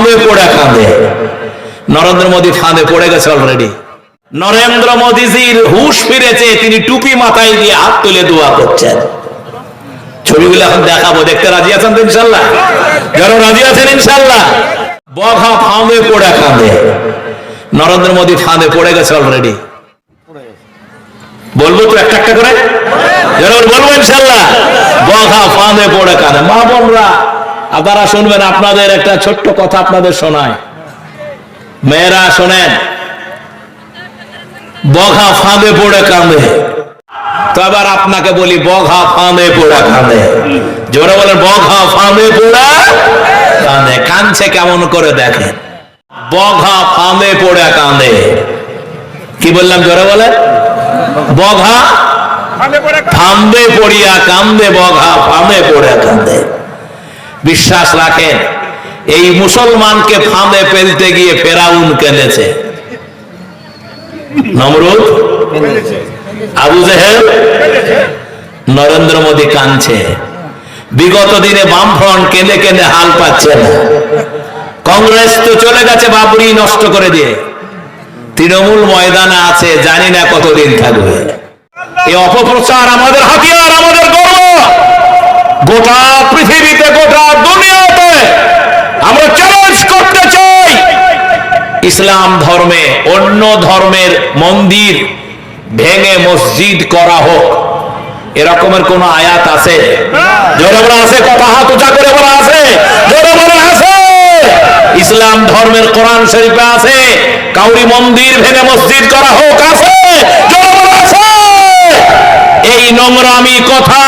ফাঁদে পড়ে কাঁদে। নরেন্দ্র মোদী ফাঁদে পড়ে গেছে অলরেডি। নরেন্দ্র মোদীজির হুঁশ ফিরেছে, তিনি টুপি মাথায় দিয়ে হাত তুলে দোয়া করছেন। ছবিগুলো এখন দেখাবো, দেখতে রাজি আছেন তো ইনশাল্লাহ? যারা রাজি আছেন ইনশাল্লাহ। বঘা ফাঁদে পড়ে কাঁদে। নরেন্দ্র মোদী ফাঁদে পড়ে গেছে অলরেডি। বলবো তো একটা একটা করে, বলবো ইনশাল্লাহ। বঘা ফাঁদে পড়ে কাঁদে। মা বোনরা আপনারা শুনবেন, আপনাদের একটা ছোট্ট কথা আপনাদের শোনায়, মেয়েরা শোনেন। বঘা ফাঁদে পড়ে কাঁদে। তো এবার আপনাকে বলি, বঘা ফাঁদে পড়ে কাঁদে। জোরে বলেন, বঘা ফাঁদে পড়ে কাঁদে। কাঁদছে কেমন করে দেখেন। বঘা ফাঁদে পড়ে কাঁদে। কি বললাম? জোরে বলে, বঘা ফাঁদে পড়িয়া কাঁদে। বঘা ফাঁদে পড়ে কাঁদে। বিশ্বাস রাখেন, এই মুসলমানকে ফাঁদে ফেলতে গিয়ে ফেরাউন কেঁদেছে, নমরুদ, আবু জেহেল, নরেন্দ্র মোদী কাঁদছে। বিগত দিনে বামফ্রন্ট কেঁদে কেঁদে হাল পাচ্ছে না। কংগ্রেস তো চলে গেছে বাবরি নষ্ট করে দিয়ে। তৃণমূল ময়দানে আছে, জানি না কতদিন থাকবে। এই অপপ্রচার আমাদের হাতিয়ার, আমাদের গর্ব। গোটা পৃথিবীতে, গোটা দুনিয়াতে আমরা চ্যালেঞ্জ করতে চাই, ইসলাম ধর্মে অন্য ধর্মের মন্দির ভেঙে মসজিদ করা হোক, এরকমের কোন আয়াত আছে? জোরে বলা আছে? কথা হাত উঁচা করে বলা আছে? জোরে বলা আছে? ইসলাম ধর্মের কোরআন শরীফে আছে কাউরি মন্দির ভেঙে মসজিদ করা হোক? আছে? জোরে বলা আছে? এই নোংরামি কথা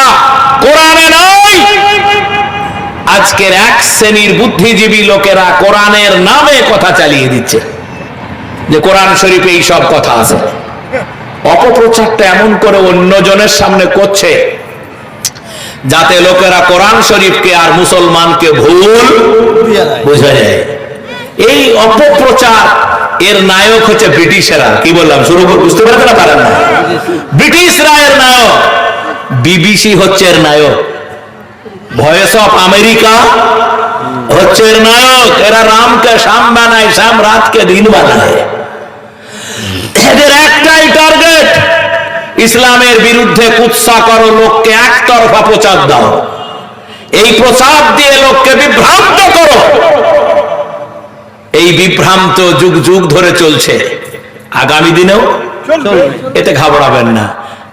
কোরআনে নাই। আজকের এক শ্রেণীর বুদ্ধিজীবী লোকেরা কোরআনের নামে কথা চালিয়ে দিচ্ছে যে কোরআন শরীফে এই সব কথা আছে। অপপ্রচারটা এমন করে অন্যজনের সামনে করছে যাতে লোকেরা কোরআন শরীফকে আর মুসলমানকে ভুল বুঝে যায়। এই অপপ্রচার এর নায়ক হচ্ছে ব্রিটিশেরা। কি বললাম? শুরু বুঝতে পারতে না পারেন না? ব্রিটিশরা এর নায়ক, বিবিসি হচ্ছে এর নায়ক, ভয়েস অফ আমেরিকা হচ্ছে এর নায়ক। এরা রামকে শাম বানায়, শাম রাতকে দিন বানায়। এদের একটাই টার্গেট, ইসলামের বিরুদ্ধে কুৎসা করো, লোককে একতরফা প্রচার দাও। এই প্রচার দিয়ে লোককে বিভ্রান্ত করো। এই বিভ্রান্ত যুগ যুগ ধরে চলছে, আগামী দিনেও এতে ঘাবড়াবেন না।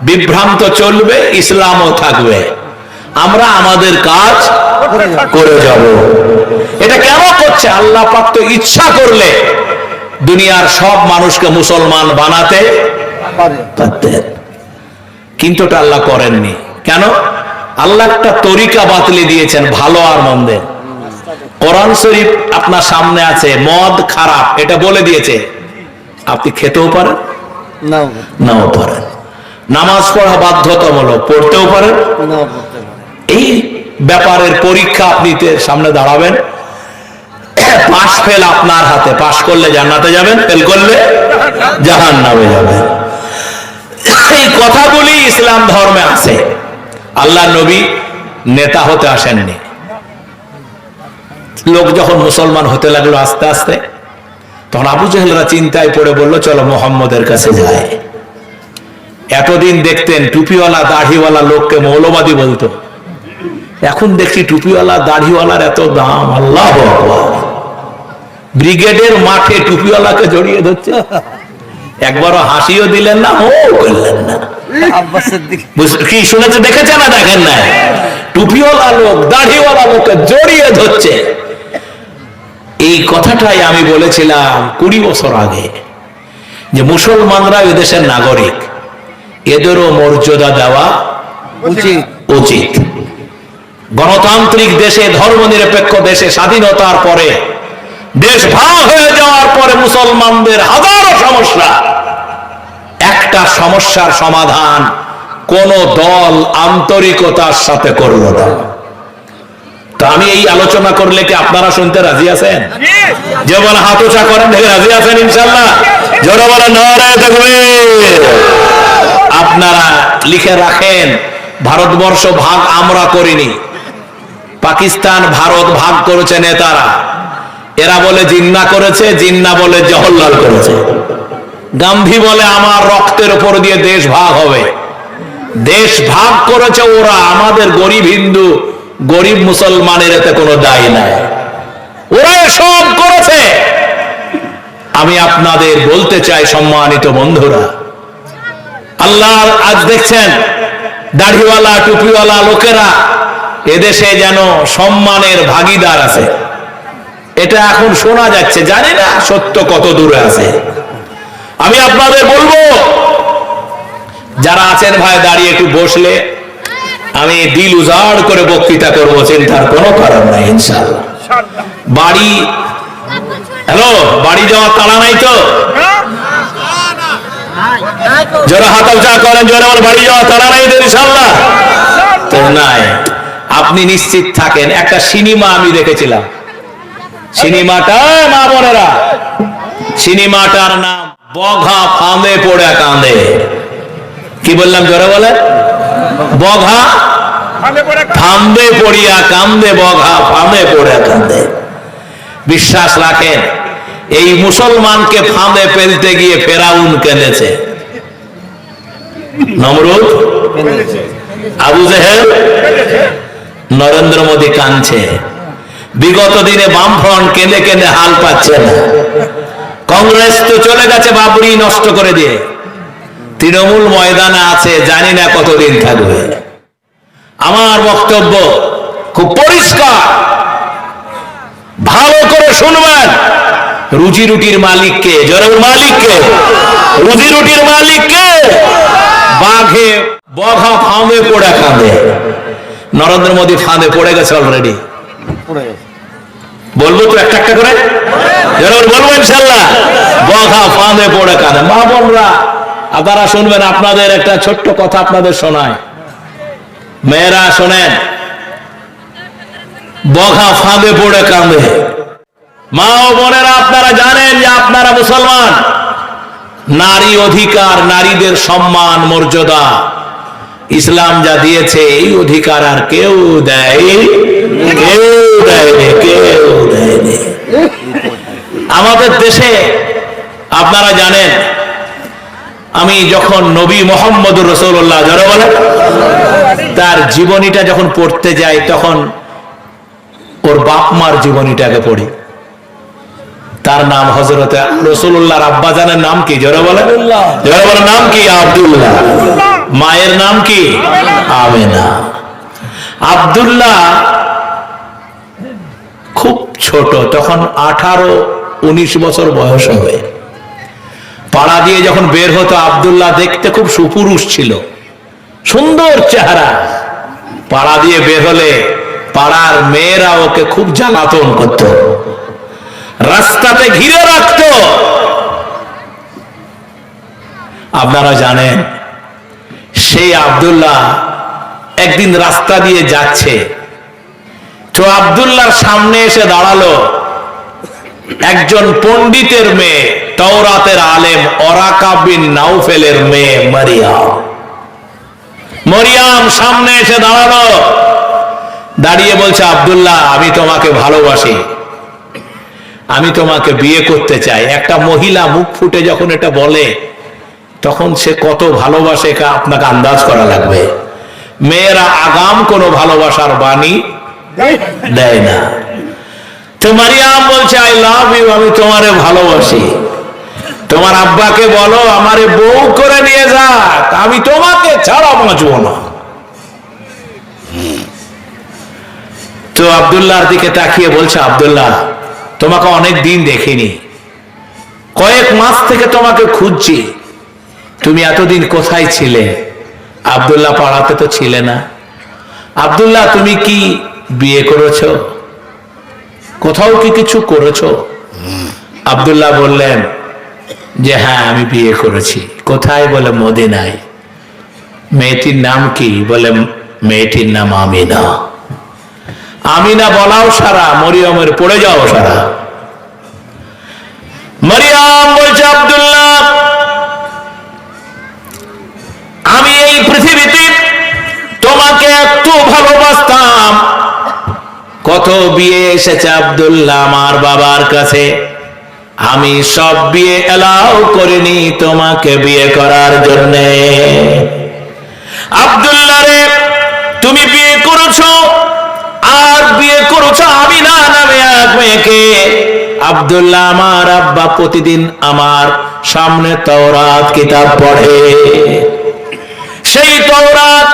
বিভ্রান্ত চলবে, ইসলামও থাকবে। আমরা আমাদের কাজ করে যাব। এটা কেন করছে? আল্লাহ পাক তো ইচ্ছা করলে দুনিয়ার সব মানুষকে মুসলমান বানাতে পারতেন, কিন্তু এটা আল্লাহ করেননি। কেন? আল্লাহ একটা তরিকা বাতলে দিয়েছেন, ভালো আর মন্দের। কোরআন শরীফ আপনার সামনে আছে, মদ খারাপ এটা বলে দিয়েছে, আপনি খেতেও পারেন, নাও পারেন। নামাজ পড়া বাধ্যতামূলক, পড়তেও পারেন। এই ব্যাপারের পরীক্ষা আপনি সামনে দাঁড়াবেন, পাশ ফেল আপনার হাতে। পাশ করলে জান্নাতে যাবেন, ফেল করলে জাহান্নামে যাবেন। এই কথাগুলি ইসলাম ধর্মে আছে। আল্লাহ নবী নেতা হতে আসেননি। লোক যখন মুসলমান হতে লাগলো আস্তে আস্তে, তখন আবু জেহেলরা চিন্তায় পড়ে বলল, চলো মোহাম্মদের কাছে যাই। এতদিন দেখতেন টুপিওয়ালা দাড়িওয়ালা লোককে মৌলবাদী বলতো, এখন দেখছি টুপিওয়ালা দাড়িওয়ালার এত দাম। আল্লাহু আকবার। ব্রিগেডের মাঠে টুপিওয়ালাকে জড়িয়ে ধরছে, একবারও হাসিও দিলেন না, ও করলেন না। কি শুনেছে, দেখেছে না দেখেন না? টুপিওয়ালা লোক দাড়িওয়ালা লোককে জড়িয়ে ধরছে। এই কথাটাই আমি বলেছিলাম 20 বছর আগে, যে মুসলমানরা এদেশের নাগরিক, এদেরও মর্যাদা দেওয়া উচিত। গণতান্ত্রিক দেশে, ধর্মনিরপেক্ষ দেশে, স্বাধীনতার পরে, দেশ ভাগ হয়ে যাওয়ার পরে মুসলমানদের হাজারো সমস্যা, একটা সমস্যার সমাধান কোন দল আন্তরিকতার সাথে করল না। তো আমি এই আলোচনা করলে কি আপনারা শুনতে রাজি আছেন? যে বলে হাত উঁচা করেন, দেখে রাজি আছেন ইনশাল্লাহ? জোরে বলে নারায়ে তাকবীর। আপনারা লিখে রাখেন, ভারতবর্ষ ভাগ আমরা করিনি, পাকিস্তান ভারত ভাগ করেছে নেতারা। এরা বলে জিন্না করেছে, জিন্না বলে জওহরলাল করেছে। গান্ধী বলে আমার রক্তের উপর দিয়ে দেশ ভাগ হবে। দেশ ভাগ করেছে ওরা, আমাদের গরিব হিন্দু গরিব মুসলমানের এতে কোনো দায় নাই, ওরা সব করেছে। আমি আপনাদের বলতে চাই সম্মানিত বন্ধুরা, আল্লাহ আজ দেখছেন দাড়িওয়ালা টুপিওয়ালা লোকেরা এদেশে যেন সম্মানের ভাগিদার আছে, এটা এখন শোনা যাচ্ছে, জানি না সত্য কত দূরে আছে। আমি আপনাদের বলবো যারা আছেন ভাই দাঁড়িয়ে একটু বসলে আমি দিল উজাড় করে বক্তৃতা করবো, চিন্তার কোনো কারণ নাই ইনশাআল্লাহ। বাড়ি হ্যালো, বাড়ি যাওয়ার তাড়া নাই তো? যারা হাত উঁচা করেন যারা আমার বাড়ি যাওয়ার তাড়া নাই তো ইনশাআল্লাহ? তো নাই, আপনি নিশ্চিত থাকেন। একটা সিনেমা আমি দেখেছিলাম, সিনেমাটা মা বোনেরা, সিনেমাটার নাম বঘা ফাঁদে পড়ে কাঁদে। কি বললাম জোরে বলে? বঘা ফাঁদে পড়িয়া কান্দে, বঘা ফাঁদে পড়ে কান্দে। বিশ্বাস রাখেন এই মুসলমানকে ফাঁদে ফেলতে গিয়ে ফেরাউন কেঁদেছে, নমরুদ, আবু জেহেল, নরেন্দ্র মোদী কাঁদছে। বিগত দিনে বামফ্রন্ট কেঁদে কেঁদে হাল পাচ্ছে না। কংগ্রেস তো চলে গেছে বাবরি নষ্ট করে দিয়ে, তৃণমূল ময়দানে আছে, জানি না কতদিন থাকবে। আমার বক্তব্য খুব পরিষ্কার, ভালো করে শুনবেন। রুজি রুটির মালিককে, জোরের মালিককে, রুজি রুটির মালিককে বাঘে বঘা ফাঁদে পড়ে কাঁদে। নরেন্দ্র মোদী ফাঁদে পড়ে গেছে অলরেডি। বলবো তো একটা একটা করে, বলবো ইনশাল্লাহ। বঘা ফাঁদে পড়ে কাঁদে। মা বোনরা আপনারা শুনবেন, আপনাদের একটা ছোট্ট কথা আপনাদের শোনায়, মেয়েরা শোনেন। বঘা ফাঁদে পড়ে কাঁদে। মা ও বোনেরা আপনারা জানেন যে আপনারা মুসলমান, নারী অধিকার, নারীদের সম্মান মর্যাদা ইসলাম যা দিয়েছে এই অধিকার আর কেউ দেয়নি, কেউ দেয়নি, কেউ দেয়নি। আমাদের দেশে আপনারা জানেন, আমি যখন নবী মুহাম্মদুর রাসূলুল্লাহ যারা বলে তার জীবনীটা যখন পড়তে যাই, তখন ওর বাপ মার জীবনীটাকে পড়ি। তার নাম হযরত রাসূলুল্লাহর আব্বা জানের নাম কি? জোরে বলে, জোরে বলে, নাম কি? আব্দুল্লাহ। মায়ের নাম কি? আমেনা। আব্দুল্লাহ খুব ছোট, তখন 18-19 বছর বয়স হবে। পাড়া দিয়ে যখন বের হতো, আব্দুল্লাহ দেখতে খুব সুপুরুষ ছিল, সুন্দর চেহারা। পাড়া দিয়ে বের হলে পাড়ার মেয়েরা ওকে খুব জ্বালাতন করত, রাস্তাতে ঘিরে রাখত। আপনারা জানেন সেই আব্দুল্লাহ একদিন রাস্তা দিয়ে যাচ্ছে, তো আব্দুল্লাহর সামনে এসে দাঁড়ালো একজন পণ্ডিতের মেয়ে, তাওরাতের আলেম ওরাকা বিন নাউফেলের মেয়ে মারিয়াম। মরিয়াম সামনে এসে দাঁড়ালো, দাঁড়িয়ে বলছে, আব্দুল্লাহ আমি তোমাকে ভালোবাসি, আমি তোমাকে বিয়ে করতে চাই। একটা মহিলা মুখ ফুটে যখন এটা বলে, তখন সে কত ভালোবাসে আপনাকে আন্দাজ করা লাগবে। মেয়েরা আগাম কোনো ভালোবাসার বাণী দেয় না। তো মারিয়াম বলছে, আই লাভ ইউ, আমি তোমারে ভালোবাসি। তোমার আব্বাকে বলো আমারে বউ করে নিয়ে যাক, আমি তোমাকে ছাড়া বাঁচবো না। তো আব্দুল্লাহর দিকে তাকিয়ে বলছে, আব্দুল্লাহ তোমাকে অনেক দিন দেখিনি, কয়েক মাস থেকে তোমাকে খুঁজছি, তুমি এতদিন কোথায় ছিলে? আব্দুল্লাহ পাড়াতে তো ছিলে না। আব্দুল্লাহ তুমি কি বিয়ে করেছো? কোথাও কি কিছু করেছো? আব্দুল্লাহ বললেন যে হ্যাঁ আমি বিয়ে করেছি। কোথায়? বলে মদিনায়। মেয়েটির নাম কি? বলে মেয়েটির নাম আমিনা। আমিনা বলাও সারা, মরিয়মের পড়ে যাও সারা। মরিয়ম বলছে, আব্দুল্লাহ আমি এই পৃথিবীতে তোমাকে একটু ভালোবাসতাম, কত বিয়ে এসেছে আব্দুল্লাহ আমার বাবার কাছে, আমি সব বিয়ে এলাও করিনি তোমাকে বিয়ে করার জন্য। আব্দুল্লাহ রে, তুমি বিয়ে করেছো, আর বিয়ে করেছো আমিনা নামে এক মেয়েকে। আব্দুল্লাহ আমার আব্বা প্রতিদিন আমার সামনে তাওরাত কিতাব পড়ে, সেই তাওরাত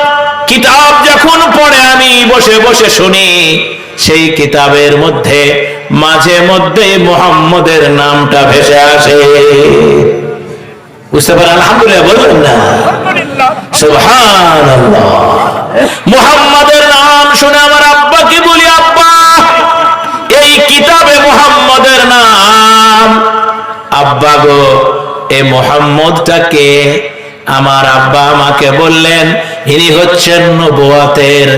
কিতাব যখন পড়ে আমি বসে বসে শুনি, সেই কিতাবের মধ্যে মাঝে মধ্যে মুহাম্মদের নামটা ভেসে আসে। বুঝতে পারেন? আলহামদুলিল্লাহ বলবেন না? সুবহানাল্লাহ। মুহাম্মদের নাম শুনে আমার আব্বাকে বলি, আব্বা এই কিতাবে মুহাম্মদের নাম। আব্বা গো, এই মুহাম্মদটাকে? আমার আব্বা আমাকে বললেন, ইনি হচ্ছেন নবুয়তের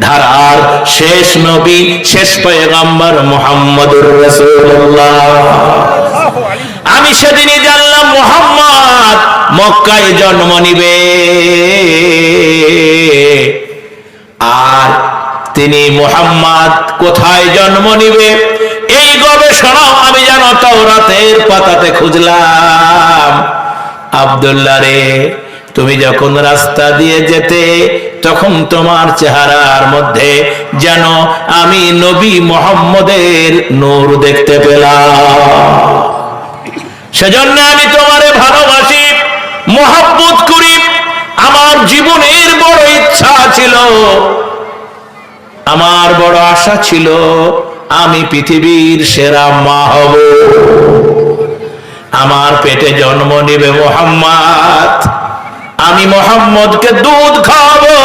ধারার শেষ নবী, শেষ পয়গম্বর মুহাম্মদুর রাসূলুল্লাহ। আমি সেদিনই জানলাম মুহাম্মদ মক্কায় জন্ম নিবে, আর তিনি মুহাম্মদ কোথায় জন্ম নিবে এই গবেষণা আমি যেন তাওরাতের পাতাতে খুঁজলাম। আব্দুল্লাহ রে, তুমি যখন রাস্তা দিয়ে যেতে তখন তোমার চেহারার মধ্যে যেন আমি নবী মুহাম্মদের নূর দেখতে পেলাম। সেজন্য আমি তোমারে ভালোবাসি, মহব্বত করি। আমার জীবনের বড় ইচ্ছা ছিল, আমার বড় আশা ছিল, আমি পৃথিবীর সেরা মা হব। আমার পেটে জন্ম নেবে মুহাম্মদ, আমি মুহাম্মদকে দুধ খাওয়াবো,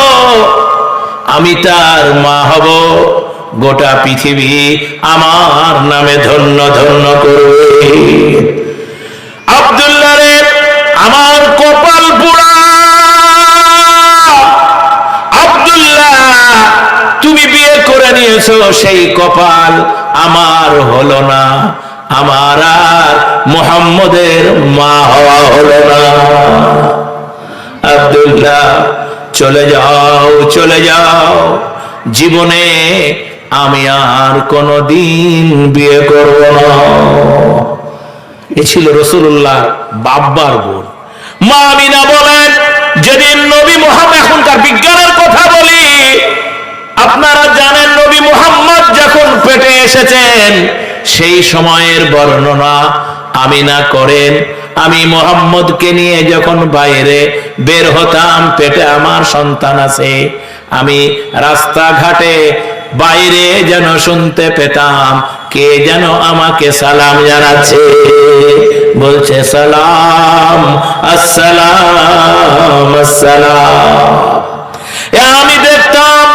আমি তার মা হব। গোটা পৃথিবী আমার নামে ধন্য ধন্য করবে। আব্দুল্লাহ রে, আমার কপাল পোড়া। আব্দুল্লাহ, তুমি বিয়ে করে নিয়েছো, সেই কপাল আমার হলো না, আমার আর মুহাম্মদের মা হওয়া হলো না। আব্দুল্লাহ, চলে যাও, চলে যাও, জীবনে আমি আর কোনদিন বিয়ে করব না। এ ছিল রাসূলুল্লাহর বাবার বোন মা আমিনা। বলেন, যেদিন নবী মুহাম্মদ, এখনকার বিজ্ঞানের কথা বলি, আপনারা জানেন নবী মুহাম্মদ যখন পেটে এসেছেন সেই সময়ের বর্ণনা আমিনা করেন। আমি মুহাম্মদকে নিয়ে যখন বাইরে বের হতাম, পেটে আমার সন্তান আছে, আমি রাস্তাঘাটে বাইরে যেন শুনতে পেতাম কে যেন আমাকে সালাম জানাচ্ছে, বলছে সালাম আসসালাম আসসালাম। আমি দেখতাম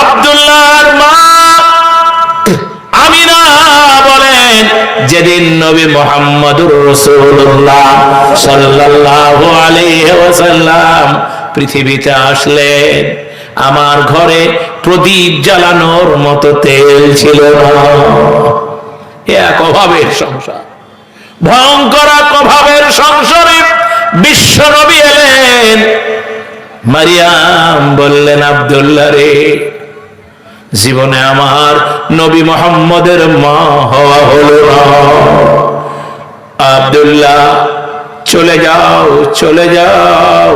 আব্দুল্লাহর মা আমিনা বলেন, যেদিন নবী মুহাম্মদুর রাসূলুল্লাহ সাল্লাল্লাহু আলাইহি ওয়াসাল্লাম পৃথিবীতে আসলেন, আমার ঘরে প্রদীপ জ্বালানোর মতো তেল ছিল না। এক অভাবের সংসার, ভয়ঙ্কর এক অভাবের সংসারে বিশ্ব নবী এলেন। মারিয়াম বললেন, আব্দুল্লাহ রে, জীবনে আমার নবী মুহাম্মদের মা হওয়া হলো না। আব্দুল্লাহ, চলে যাও, চলে যাও,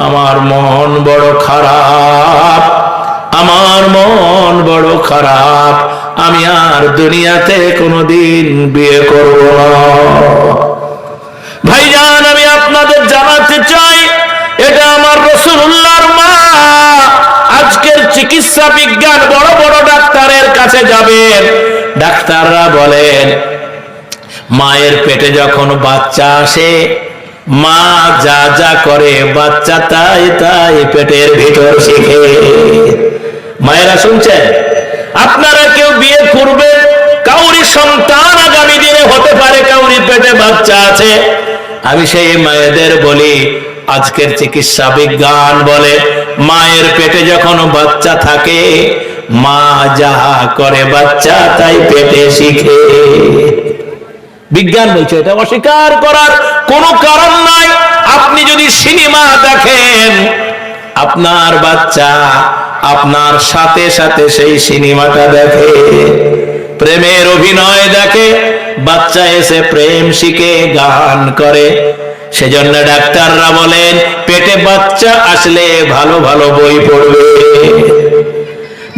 আমার মন বড় খারাপ, আমার মন বড় খারাপ, আমি আর দুনিয়াতে কোনোদিন বিয়ে করব না। ভাইজান, আমি আপনাদের জানাতে চাই, এটা আমার রাসূলুল্লাহর মা। আজকের চিকিৎসা বিজ্ঞান, বড় বড় ডাক্তারের কাছে যাবেন, ডাক্তাররা বলেন মায়ের পেটে যখন বাচ্চা আসে, মা যা যা করে বাচ্চা তাই তাই পেটের ভিতর শিখে। মায়েরা শুনছেন? আপনারা কেউ বিয়ে করবেন, কাউরি সন্তান আগামী দিনে হতে পারে, কাউরি পেটে বাচ্চা আছে। আমি সেই মায়েদের বলি, আজকের চিকিৎসা বিজ্ঞান বলে মায়ের পেটে যখন বাচ্চা থাকে, মা যা করে বাচ্চা তাই পেটে শিখে। বিজ্ঞান বলছে, এটা অস্বীকার করার কোনো কারণ নাই। আপনি যদি সিনেমা দেখেন, আপনার বাচ্চা আপনার সাথে সাথে সেই সিনেমাটা দেখে, প্রেমের অভিনয় দেখে, বাচ্চা এসে প্রেম শিখে গান করে। সেজন্য ডাক্তাররা বলেন পেটে বাচ্চা আসলে ভালো ভালো বই পড়বে,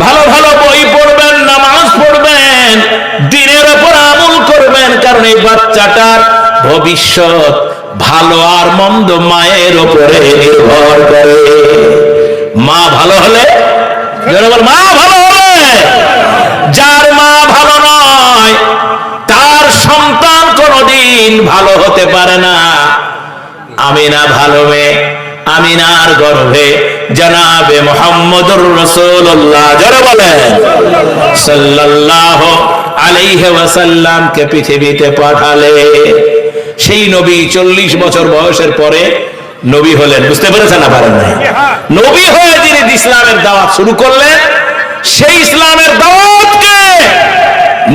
ভালো ভালো বই পড়বেন, নামাজ পড়বেন, দ্বীনের উপর আমল করবেন, কারণ এই বাচ্চাটার ভবিষ্যৎ ভালো আর মন্দ মায়ের উপরে নির্ভর করে। মা ভালো হলে, মা ভালো হলে, যার মা ভালো নয় তার সন্তান কোনদিন ভালো হতে পারে না। আমিনা ভালো মেয়ে, আমিনার গর্ভে জনাবে মুহাম্মদুর রাসূলুল্লাহ যারা বলেন সাল্লাল্লাহু আলাইহি ওয়াসাল্লাম কে পৃথিবীতে পাঠালে। সেই নবী 40 বছর বয়সের পরে নবী হলেন। বুঝতে পেরেছেন না? পারেন নাই? নবী হয়ে যিনি ইসলামের দাওয়াত শুরু করলেন, সেই ইসলামের দাওয়াতকে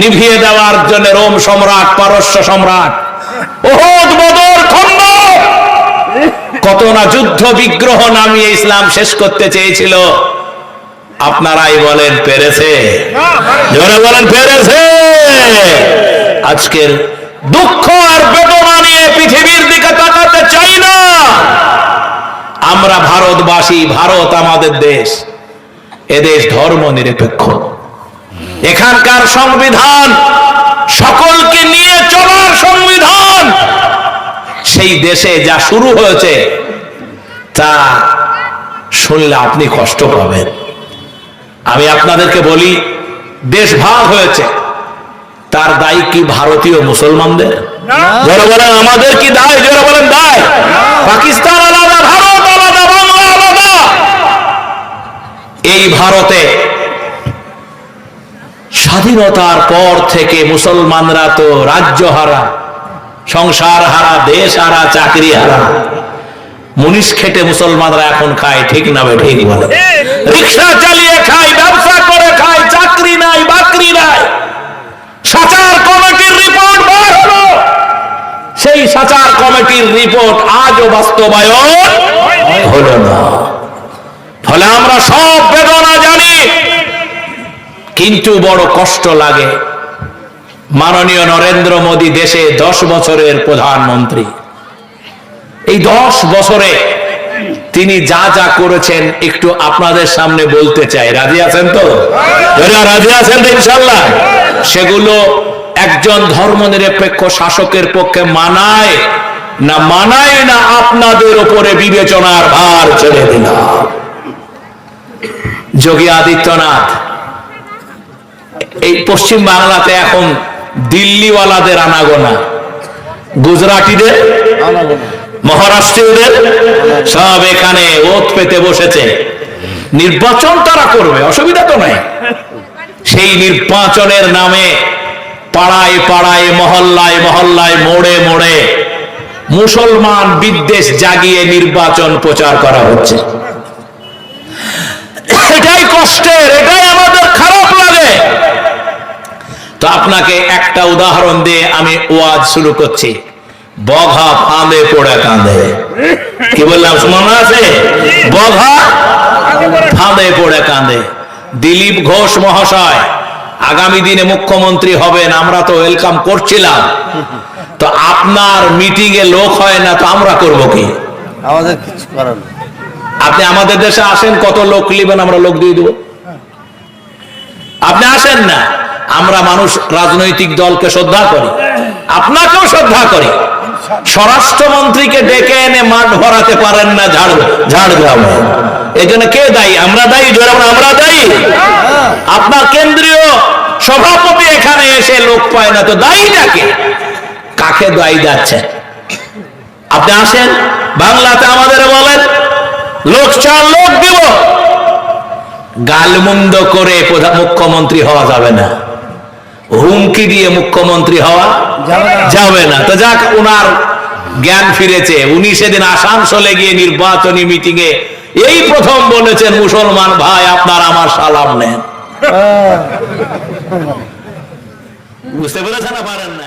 নিভিয়ে দেওয়ার জন্য রোম সম্রাট, পারস্য সম্রাট, উহুদ, বদর, খন্দক, কত না যুদ্ধ বিগ্রহ নামিয়ে ইসলাম শেষ করতে চেয়েছিল। আপনারাই বলেন পেরেছে? জোরে বলেন পেরেছে? আজকের দুঃখ আর বেদনা নিয়ে পৃথিবীর দিকে তাকাতে চাই না। আমরা ভারতবাসী, ভারত আমাদের দেশ, এদেশ ধর্ম নিরপেক্ষ। এখানকার সংবিধান সকলকে নিয়ে চলার সংবিধান। সেই দেশে যা শুরু হয়েছে তা শুনলে আপনি কষ্ট পাবেন। আমি আপনাদেরকে বলি, দেশ ভাগ হয়েছে, তার দায় কি ভারতীয় মুসলমানদের? যারা বলেন আমাদের কি দায়? যারা বলেন দায়। পাকিস্তান আলাদা, ভারত আলাদা, বাংলা আলাদা। এই ভারতে স্বাধীনতার পর থেকে মুসলমানরা তো রাজ্য হারা, সংসার হারা, দেশ হারা, চাকরি হারা। মুনিশ খেটে মুসলমানরা এখন খায়, ঠিক না? ঠিক বলে। রিক্সা চালিয়ে খায়, ব্যবসা করে খায়, চাকরি নাই, বাকরি নাই। সাচার কমিটির রিপোর্ট বার হলো, সেই সাচার কমিটির রিপোর্ট আজও বাস্তবায়ন হলো না। ফলে আমরা সব বেদনা জানি, কিন্তু বড় কষ্ট লাগে। মাননীয় নরেন্দ্র মোদী দেশে 10 বছরের প্রধানমন্ত্রী। এই 10 বছরে তিনি যা যা করেছেন একটু আপনাদের সামনে বলতে চাই। রাজি আছেন তো? রাজি আছেন তো ইনশাআল্লাহ? সেগুলো একজন ধর্মনিরপেক্ষ শাসকের পক্ষে মানায় না মানায় না, আপনাদের উপরে বিবেচনার ভার ছেড়ে দিলাম। যোগী আদিত্যনাথ এই পশ্চিম বাংলাতে এখন দিল্লিওয়ালাদের আনাগোনা, গুজরাটিদের, মহারাষ্ট্রীয়দের সব এখানে ওত পেতে বসেছে। নির্বাচন তারা করবে, অসুবিধা তো নাই। সেই নির্বাচনের নামে পাড়ায় পাড়ায়, মহল্লায় মহল্লায়, মোড়ে মোড়ে মুসলমান বিদ্বেষ জাগিয়ে নির্বাচন প্রচার করা হচ্ছে। এটাই কষ্টের, এটাই আমাদের খারাপ লাগে। তো আপনাকে একটা উদাহরণ দিয়ে আমি ওয়াজ শুরু করছি। বঘা ফাঁদে পড়ে কাঁদে। কি বললাম মনে আছে? বঘা ফাঁদে পড়ে কাঁদে। দিলীপ ঘোষ মহাশয় আগামী দিনে মুখ্যমন্ত্রী হবেন, আমরা তো ওয়েলকাম করছিলাম। তো আপনার মিটিং এ লোক হয় না, তো আমরা করব কি? আমাদের কিছু করার নেই। আপনি আমাদের দেশে আসেন, কত লোক নেবেন, আমরা লোক দিয়ে দেব। আপনি আসেন না, আমরা মানুষ রাজনৈতিক দলকে শ্রদ্ধা করি, আপনাকেও শ্রদ্ধা করি। স্বরাষ্ট্রমন্ত্রীকে ডেকে এনে মাঠ ভরাতে পারেন না ঝাড়গ্রামে, এই জন্য কে দায়ী? আমরা দায়ী? আমরা দায়ী? আপনার কেন্দ্রীয় সভাপতি এখানে এসে লোক পায় না, তো দায়ী নাকি? কাকে দায়ী যাচ্ছে? আপনি আসেন, বাংলাতে আমাদের বলেন লোক চান, লোক দিব। গালমন্দ করে মুখ্যমন্ত্রী হওয়া যাবে না, হুমকি দিয়ে মুখ্যমন্ত্রী হওয়া যাবে না। তো যাক, উনার জ্ঞান ফিরেছে। উনি সেদিন আসানসোলে গিয়ে নির্বাচনী মিটিং এ এই প্রথম বলেছেন, মুসলমান ভাই আপনার আমার সালাম নেন। বুঝতে পেরেছেন না? পারেন না?